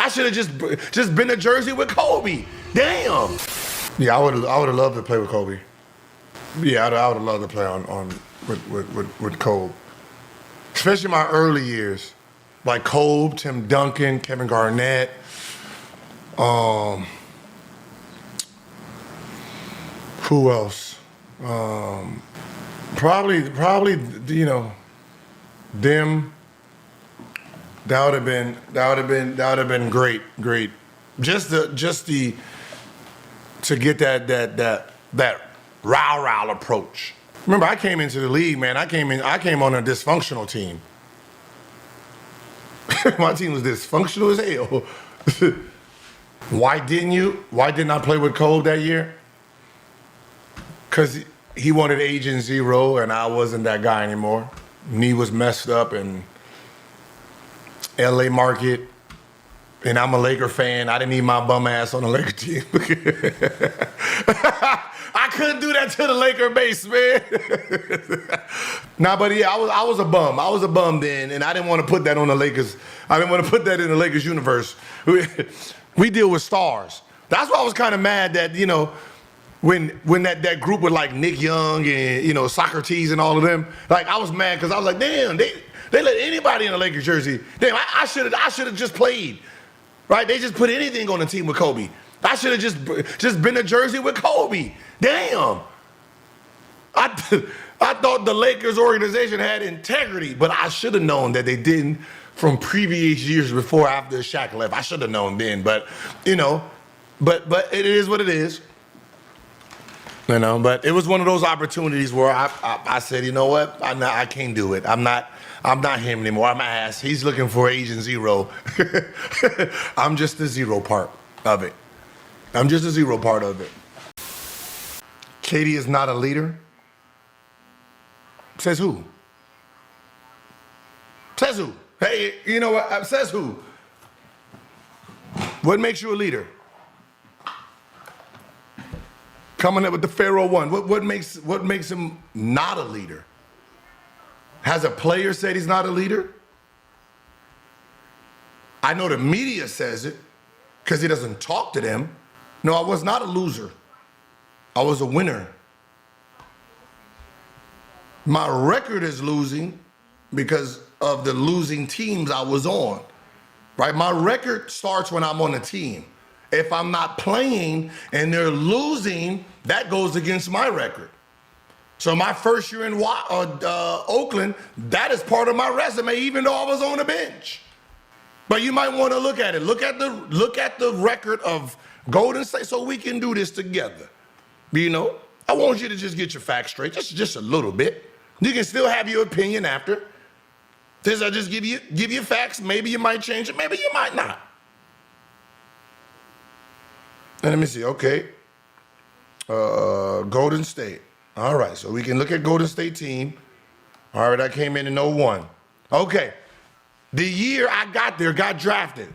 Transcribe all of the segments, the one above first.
I should have just been a jersey with Kobe. Damn. Yeah, I would have loved to play with Kobe. Yeah, I would have loved to play with Kobe. Especially my early years. Like Kobe, Tim Duncan, Kevin Garnett. Who else? Probably, you know, them. That would have been great. Just to get that row approach. Remember, I came into the league, man. I came on a dysfunctional team. My team was dysfunctional as hell. Why didn't I play with Kobe that year? Because he wanted Agent Zero, and I wasn't that guy anymore. Knee was messed up, and LA market, and I'm a Laker fan. I didn't need my bum ass on the Laker team. I couldn't do that to the Laker base, man. But yeah, I was a bum. I was a bum then, and I didn't want to put that on the Lakers. I didn't want to put that in the Lakers universe. We deal with stars. That's why I was kind of mad that, you know, when that group with like Nick Young and, you know, Socrates and all of them, like I was mad because I was like, damn, they let anybody in a Lakers jersey. Damn, I should have just played, right? They just put anything on the team with Kobe. I should have just been a jersey with Kobe. Damn. I thought the Lakers organization had integrity, but I should have known that they didn't from previous years before after Shaq left. I should have known then, but you know, but it is what it is. You know, but it was one of those opportunities where I said, you know what? I can't do it. I'm not him anymore. I'm ass. He's looking for Agent Zero. I'm just the zero part of it. I'm just a zero part of it. Katie is not a leader. Says who? Says who? Hey, you know what? Says who? What makes you a leader? Coming up with the Pharaoh one. What makes him not a leader? Has a player said he's not a leader? I know the media says it because he doesn't talk to them. No, I was not a loser. I was a winner. My record is losing because of the losing teams I was on, right? My record starts when I'm on a team. If I'm not playing and they're losing, that goes against my record. So my first year in Oakland, that is part of my resume, even though I was on the bench. But you might want to look at it. Look at the record of Golden State so we can do this together. You know, I want you to just get your facts straight, just a little bit. You can still have your opinion after. Since I just give you facts, maybe you might change it, maybe you might not. And let me see, okay. Golden State. All right, so we can look at Golden State team. All right, I came in 01. Okay, the year I got there, got drafted.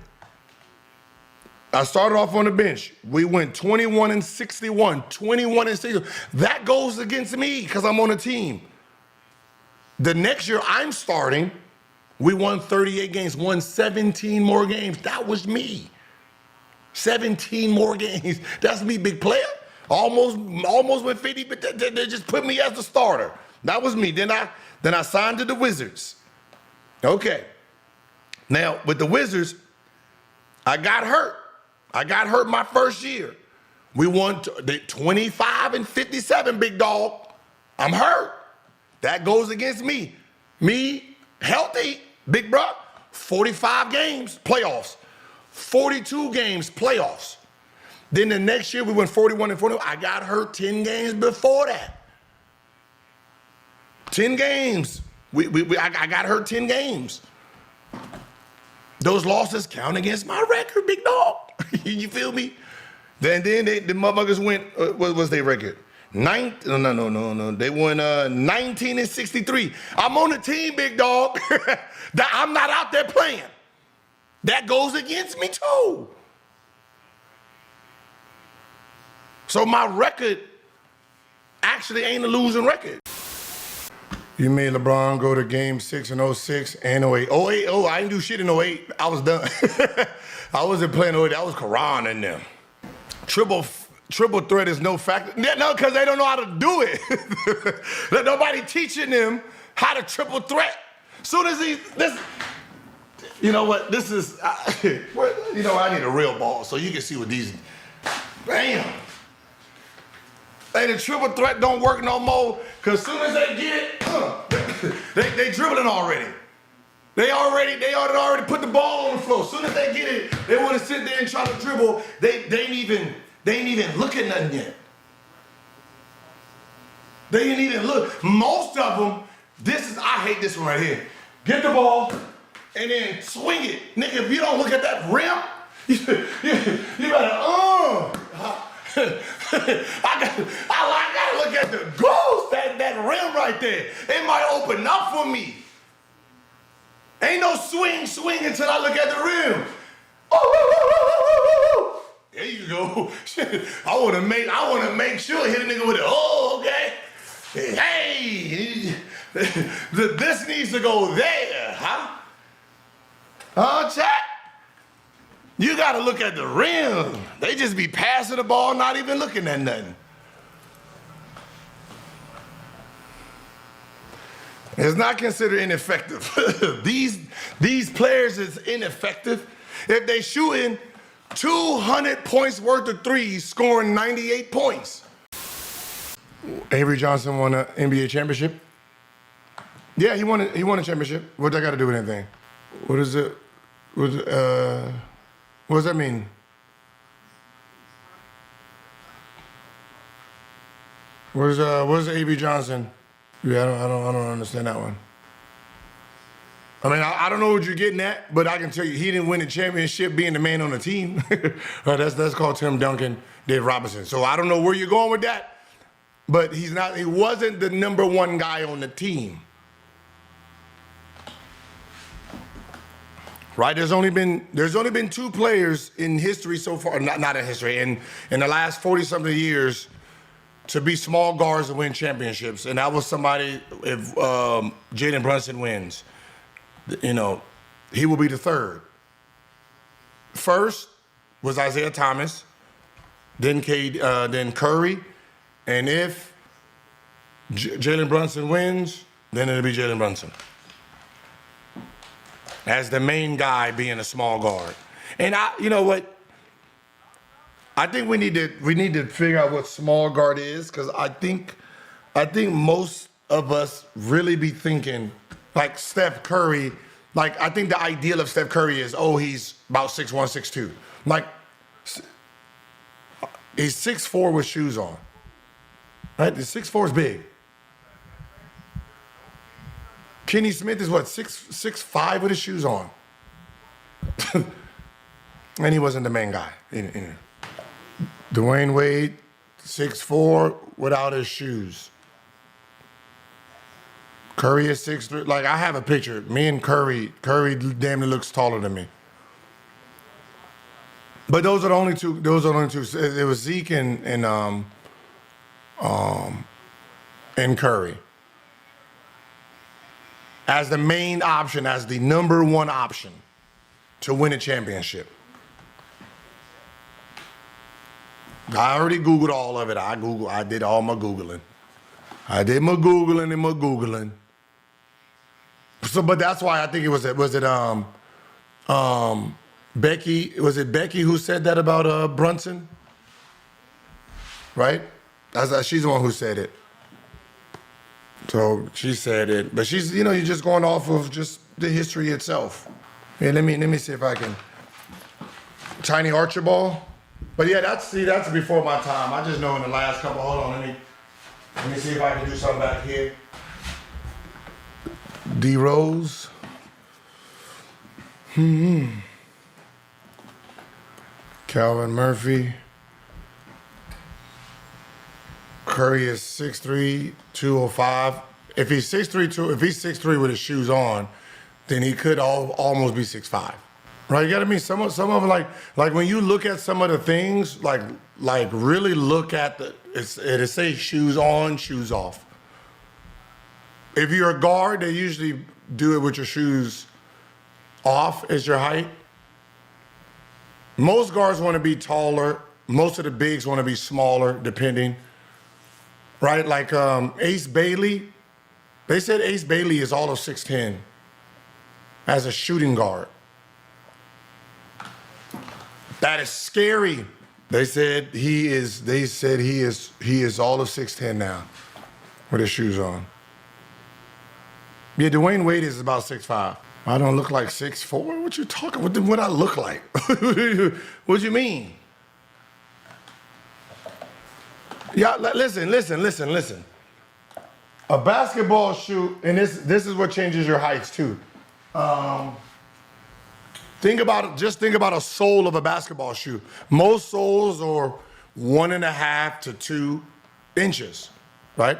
I started off on the bench. We went 21-61, 21-61. That goes against me because I'm on a team. The next year I'm starting, we won 38 games, won 17 more games. That was me. 17 more games. That's me, big player. Almost went 50, but they just put me as the starter. That was me. Then I signed to the Wizards. Okay. Now, with the Wizards, I got hurt. I got hurt my first year. We won 25-57, big dog. I'm hurt. That goes against me. Me, healthy, big bro, 45 games, playoffs. 42 games, playoffs. Then the next year we went 41-41. I got hurt 10 games before that. 10 games. I got hurt 10 games. Those losses count against my record, big dog. You feel me? Then the motherfuckers went, what was their record? No. They won 19-63. I'm on the team, big dog. I'm not out there playing. That goes against me too. So my record actually ain't a losing record. You made LeBron go to game 6 in 06 and 08. I didn't do shit in 08. I was done. I wasn't playing 08. That was Quran in them. Triple threat is no factor. No, because they don't know how to do it. Nobody teaching them how to triple threat. Soon as you know what? This is, I need a real ball so you can see what these, bam. And the triple threat don't work no more, because as soon as they get it, they dribbling already. They already put the ball on the floor. As soon as they get it, they want to sit there and try to dribble. They ain't even look at nothing yet. They ain't even look. Most of them, I hate this one right here. Get the ball and then swing it. Nigga, if you don't look at that rim, you better, I gotta look at the goals, that rim right there. It might open up for me. Ain't no swing until I look at the rim. Oh, there you go. I wanna make sure hit a nigga with it. Okay. Hey, this needs to go there, huh? Chat? You gotta look at the rim. They just be passing the ball, not even looking at nothing. It's not considered ineffective. These players is ineffective. If they shooting 200 points worth of threes, scoring 98 points. Avery Johnson won an NBA championship. Yeah, he won a championship. What that got to do with anything? What is it? What does that mean? What is Avery Johnson? Yeah, I don't understand that one. I mean, I don't know what you're getting at, but I can tell you he didn't win the championship being the man on the team. That's called Tim Duncan, Dave Robinson. So I don't know where you're going with that, but he wasn't the number one guy on the team. Right? There's only been two players in history so far, not in history, in the last 40-something years to be small guards and win championships. And that was somebody, if Jalen Brunson wins, he will be the third. First was Isaiah Thomas, then Curry, and if Jalen Brunson wins, then it'll be Jalen Brunson as the main guy being a small guard. And you know what? I think we need to figure out what small guard is, because I think most of us really be thinking like Steph Curry. Like, I think the ideal of Steph Curry is, he's about 6'1", 6'2". Like, he's 6'4" with shoes on. Right? The 6'4" is big. Kenny Smith is what, 6'5" with his shoes on. And he wasn't the main guy. Dwayne Wade, 6'4" without his shoes. Curry is 6'3". Like, I have a picture. Me and Curry damn near looks taller than me. But those are the only two. It was Zeke and Curry as the main option, as the number one option to win a championship. I already Googled all of it. I did all my Googling. I did my Googling. So, but that's why I think was it Becky? Was it Becky who said that about Brunson? Right? She's the one who said it. So she said it, but she's, you're just going off of just the history itself. Hey, let me see if I can. Tiny Archibald. But yeah, that's before my time. I just know in the last couple. Hold on, let me see if I can do something back here. D Rose. Calvin Murphy. Curry is 6'3", 205. If he's 6'3" with his shoes on, then he could almost be 6'5". Right? You gotta mean some of them, like when you look at some of the things, like really look at it says shoes on, shoes off. If you're a guard, they usually do it with your shoes off as your height. Most guards want to be taller. Most of the bigs want to be smaller, depending. Right? Like Ace Bailey. They said Ace Bailey is all of 6'10" as a shooting guard. That is scary. They said he is all of 6'10" now with his shoes on. Yeah, Dwayne Wade is about 6'5". I don't look like 6'4"? What you talking? What I look like? What you mean? Yeah, listen. A basketball shoe, and this is what changes your heights too. Think about a sole of a basketball shoe. Most soles are 1.5 to 2 inches, right?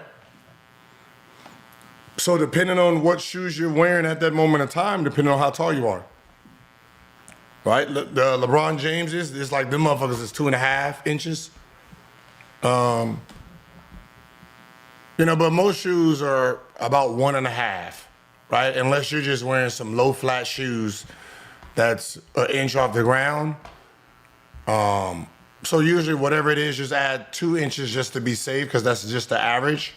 So depending on what shoes you're wearing at that moment in time, depending on how tall you are, right? The LeBron James it's like them motherfuckers is 2.5 inches. But most shoes are about 1.5, right? Unless you're just wearing some low flat shoes that's an inch off the ground. So usually whatever it is, just add 2 inches just to be safe, because that's just the average.